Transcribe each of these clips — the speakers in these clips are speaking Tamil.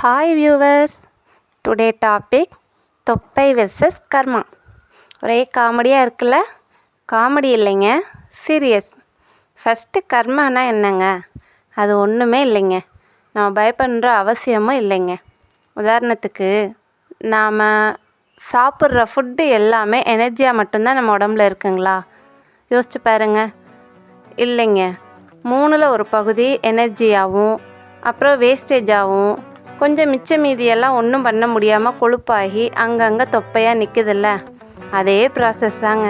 ஹாய் வியூவர்ஸ், டுடே டாபிக் தொப்பை வெர்சஸ் கர்மா. ஒரே காமெடியாக இருக்குல்ல? காமெடி இல்லைங்க, சீரியஸ். ஃபஸ்ட்டு கர்மானா என்னங்க? அது ஒன்றுமே இல்லைங்க. நம்ம பயப்படுற அவசியமும் இல்லைங்க. உதாரணத்துக்கு, நாம் சாப்பிட்ற ஃபுட்டு எல்லாமே எனர்ஜியாக மட்டும்தான் நம்ம உடம்புல இருக்குங்களா? யோசிச்சு பாருங்க. இல்லைங்க, 3ல் ஒரு பகுதி எனர்ஜியாகவும், அப்புறம் வேஸ்டேஜாகவும், கொஞ்சம் மிச்ச மீதியெல்லாம் ஒன்றும் பண்ண முடியாமல் கொழுப்பாகி அங்கங்கே தொப்பையாக நிற்குதில்ல, அதே ப்ராசஸ் தாங்க.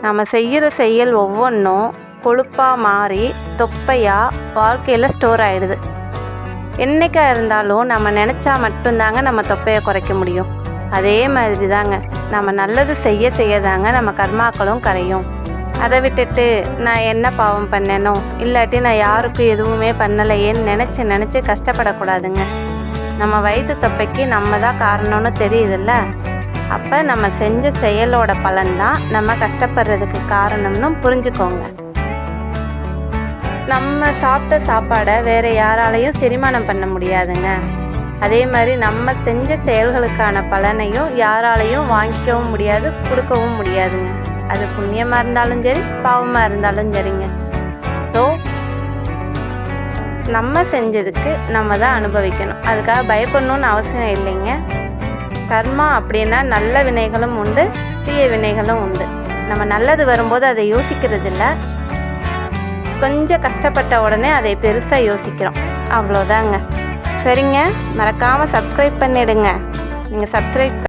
நம்ம செய்கிற செயல் ஒவ்வொன்றும் கொழுப்பாக மாறி தொப்பையாக வாழ்க்கையில் ஸ்டோர் ஆகிடுது. என்றைக்கா இருந்தாலும் நம்ம நினச்சா மட்டும்தாங்க நம்ம தொப்பையை குறைக்க முடியும். அதே மாதிரி தாங்க, நம்ம நல்லது செய்ய தாங்க நம்ம கர்மாக்களும் கரையும். அதை விட்டுட்டு நான் என்ன பாவம் பண்ணேனோ, இல்லாட்டி நான் யாருக்கும் எதுவுமே பண்ணலையேன்னு நினச்சி கஷ்டப்படக்கூடாதுங்க. நம்ம வயிற்று தொப்பைக்கு நம்ம தான் காரணம்னு தெரியுதுல்ல, அப்போ நம்ம செஞ்ச செயலோட பலன்தான் நம்ம கஷ்டப்படுறதுக்கு காரணம்னு புரிஞ்சுக்கோங்க. நம்ம சாப்பிட்ட சாப்பாடை வேறு யாராலையும் செரிமானம் பண்ண முடியாதுங்க. அதே மாதிரி நம்ம செஞ்ச செயல்களுக்கான பலனையும் யாராலையும் வாங்கிக்கவும் முடியாது, கொடுக்கவும் முடியாதுங்க. அது புண்ணியமாக இருந்தாலும் சரி, பாவமாக இருந்தாலும் சரிங்க. ஸோ நம்ம செஞ்சதுக்கு நம்ம தான் அனுபவிக்கணும். அதுக்காக பயப்படணும்னு அவசியம் இல்லைங்க. கர்மா அப்படின்னா நல்ல வினைகளும் உண்டு, தீய வினைகளும் உண்டு. நம்ம நல்லது வரும்போது அதை யோசிக்கிறது இல்லை, கொஞ்சம் கஷ்டப்பட்ட உடனே அதை பெருசாக யோசிக்கிறோம். அவ்வளோதாங்க. சரிங்க, மறக்காமல் சப்ஸ்கிரைப் பண்ணிடுங்க. நீங்கள் சப்ஸ்கிரைப்